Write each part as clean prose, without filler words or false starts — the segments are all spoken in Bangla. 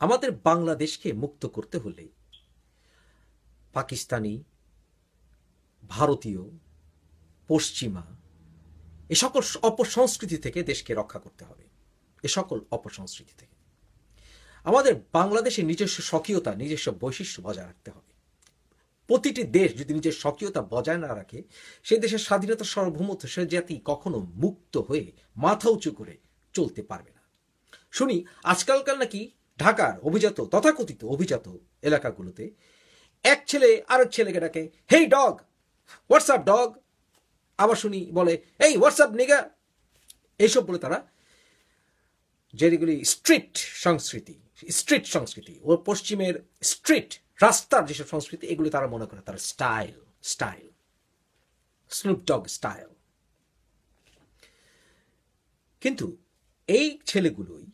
আমাদের বাংলাদেশকে মুক্ত করতে হলে পাকিস্তানি, ভারতীয়, পশ্চিমা এ সকল অপসংস্কৃতি থেকে দেশকে রক্ষা করতে হবে। এ সকল অপসংস্কৃতি থেকে আমাদের বাংলাদেশের নিজস্ব স্বকীয়তা, নিজস্ব বৈশিষ্ট্য বজায় রাখতে হবে। প্রতিটি দেশ যদি নিজের স্বকীয়তা বজায় না রাখে, সেই দেশের স্বাধীনতা, সার্বভৌমত্ব, সে জাতি কখনো মুক্ত হয়ে মাথা উঁচু করে চলতে পারবে না। শুনি আজকালকার নাকি ঢাকার অভিজাত, তথাকথিত অভিজাত এলাকাগুলোতে এক ছেলে আরেক ছেলেকে ডাকে হেই ডগ, হোয়াটসঅ্যাপ ডগ। আবার শুনি বলে এই হোয়াটসঅ্যাপ নিগা। এইসব বলে তারা যেগুলি স্ট্রিট সংস্কৃতি ও পশ্চিমের স্ট্রিট রাস্তার যেসব সংস্কৃতি, এগুলি তারা মনে করে তার স্টাইল স্নুপ ডগ স্টাইল। কিন্তু এই ছেলেগুলোই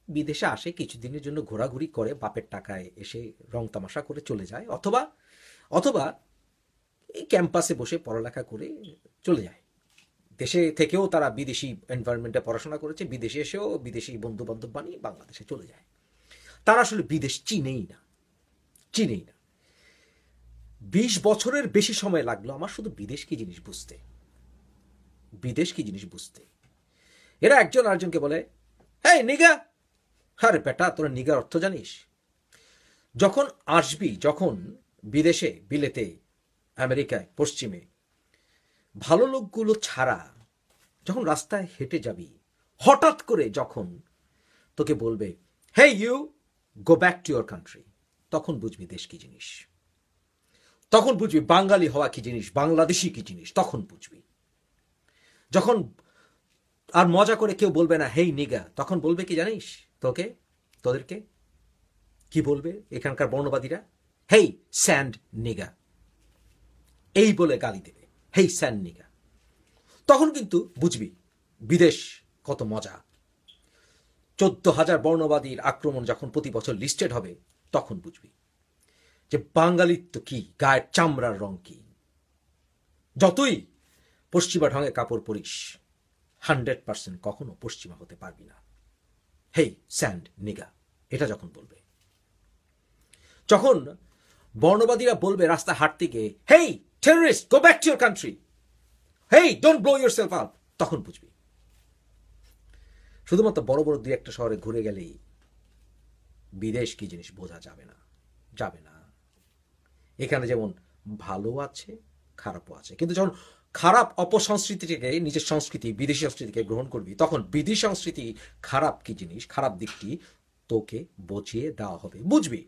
বিদেশে আসে, কিছুদিনের জন্য ঘোরাঘুরি করে, বাপের টাকায় এসে রং তামাশা করে চলে যায়, অথবা এই ক্যাম্পাসে বসে পড়ালেখা করে চলে যায়। দেশে থেকেও তারা বিদেশি এনভায়রনমেন্টে পড়াশোনা করেছে, বিদেশে এসেও বিদেশি বন্ধু বান্ধব বানিয়ে বাংলাদেশে চলে যায়। তারা আসলে বিদেশ চিনেই না। 20 বছরের বেশি সময় লাগলো আমার শুধু বিদেশ কি জিনিস বুঝতে। এরা একজন আরেকজনকে বলে এই নিগা। আরে বেটা, তোরা নিগার অর্থ জানিস? যখন বিদেশে, বিলেতে, আমেরিকায়, পশ্চিমে ভালো লোকগুলো ছাড়া যখন রাস্তায় হেঁটে যাবি, হঠাৎ করে যখন তোকে বলবে hey you go back to your country, তখন বুঝবি দেশ কি জিনিস, তখন বুঝবি বাঙালি হওয়া কি জিনিস, বাংলাদেশি কি জিনিস, তখন বুঝবি। যখন আর মজা করে কেউ বলবে না হেই নিগা, তখন বলবে কি জানিস? তোদেরকে কি বলবে এখানকার বর্ণবাদীরা? হেই স্যান্ড নিগা, এই বলে গালি দেবে, হেই স্যান্ড নিগা। তখন কিন্তু বুঝবি বিদেশ কত মজা। 14,000 বর্ণবাদীর আক্রমণ যখন প্রতি বছর লিস্টেড হবে, তখন বুঝবি যে বাঙালিত্ব কি, গায়ের চামড়ার রং কি। যতই পশ্চিমা ঢঙে কাপড় পরিস, 100% কখনো পশ্চিমা হতে পারবি না। হেই স্যান্ড নিগা, এটা যখন বলবে, যখন বর্ণবাদীরা বলবে রাস্তা হাঁটতে গিয়ে hey terrorist go back to your country, hey don't blow yourself up, তখন বুঝবি। শুধুমাত্র বড় বড় 2-1টা শহরে ঘুরে গেলেই বিদেশ কি জিনিস বোঝা যাবে না। এখানে যেমন ভালো আছে, খারাপও আছে, কিন্তু যখন খারাপ অপসংস্কৃতিকে নিজের সংস্কৃতি, বিদেশি সংস্কৃতিকে গ্রহণ করবি, তখন বিদেশি সংস্কৃতি খারাপ কি জিনিস, খারাপ দিকটি তোকে বুঝিয়ে দেওয়া হবে, বুঝবি।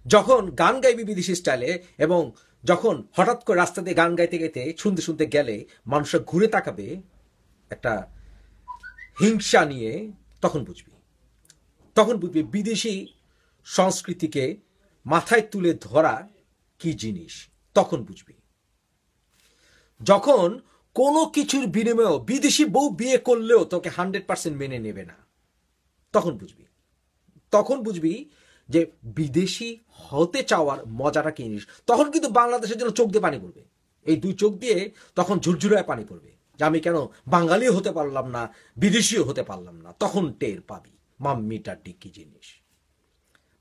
যখন গান গাইবি বিদেশি স্টাইলে, এবং যখন হঠাৎ করে রাস্তা দিয়ে গান গাইতে গাইতে শুনতে গেলে মানুষরা ঘুরে তাকাবে একটা হিংসা নিয়ে, তখন বুঝবি বিদেশি সংস্কৃতিকে মাথায় তুলে ধরা কি জিনিস, তখন বুঝবি। যখন কোনো কিছুর বিনিময়েও বিদেশি বউ বিয়ে করলেও তোকে 100% মেনে নেবে না, তখন বুঝবি যে বিদেশি হতে চাওয়ার মজাটা কি জিনিস। তখন কিন্তু বাংলাদেশের জন্য চোখ দিয়ে পানি পড়বে, এই 2 চোখ দিয়ে তখন ঝুরঝুরায় পানি পড়বে যে আমি কেন বাঙালিও হতে পারলাম না, বিদেশিও হতে পারলাম না। তখন টের পাবি মাম্মি ডাড্ডি কি জিনিস,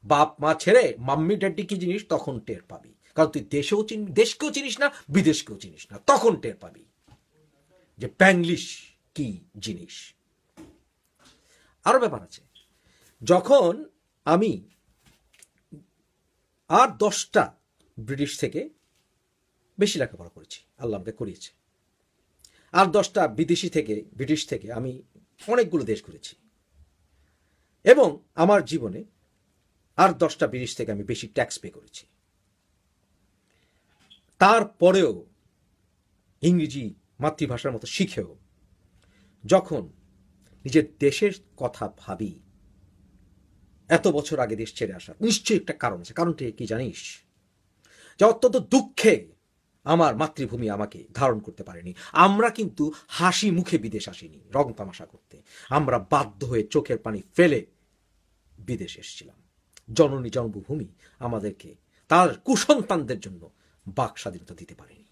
বাপ মা ছেড়ে মাম্মি ডাড্ডি কি জিনিস, তখন টের পাবি। কারণ তুই দেশকেও চিনিস না, বিদেশকেও চিনিস না, তখন টের পাবি যে ব্যাংলিশ কি জিনিস। আরো ব্যাপার আছে, যখন আমি আর 10টা ব্রিটিশ থেকে বেশি লেখাপড়া করেছি, আল্লাহ আমাকে করিয়েছে, আর 10টা ব্রিটিশ থেকে আমি অনেকগুলো দেশ ঘুরেছি, এবং আমার জীবনে আর 10টা ব্রিটিশ থেকে আমি বেশি ট্যাক্স পে করেছি। তারপরেও ইংরেজি মাতৃভাষার মতো শিখেও যখন নিজের দেশের কথা ভাবি, এত বছর আগে দেশ ছেড়ে আসা নিশ্চয়ই একটা কারণ আছে। কারণটা কি জানিস? যে অত্যন্ত দুঃখে আমার মাতৃভূমি আমাকে ধারণ করতে পারেনি। আমরা কিন্তু হাসি মুখে বিদেশ আসিনি রং তামাশা করতে, আমরা বাধ্য হয়ে চোখের পানি ফেলে বিদেশ এসেছিলাম। জননী জন্মভূমি আমাদেরকে তার কুসন্তানদের জন্য বাক স্বাধীনতা দিতে পারেনি।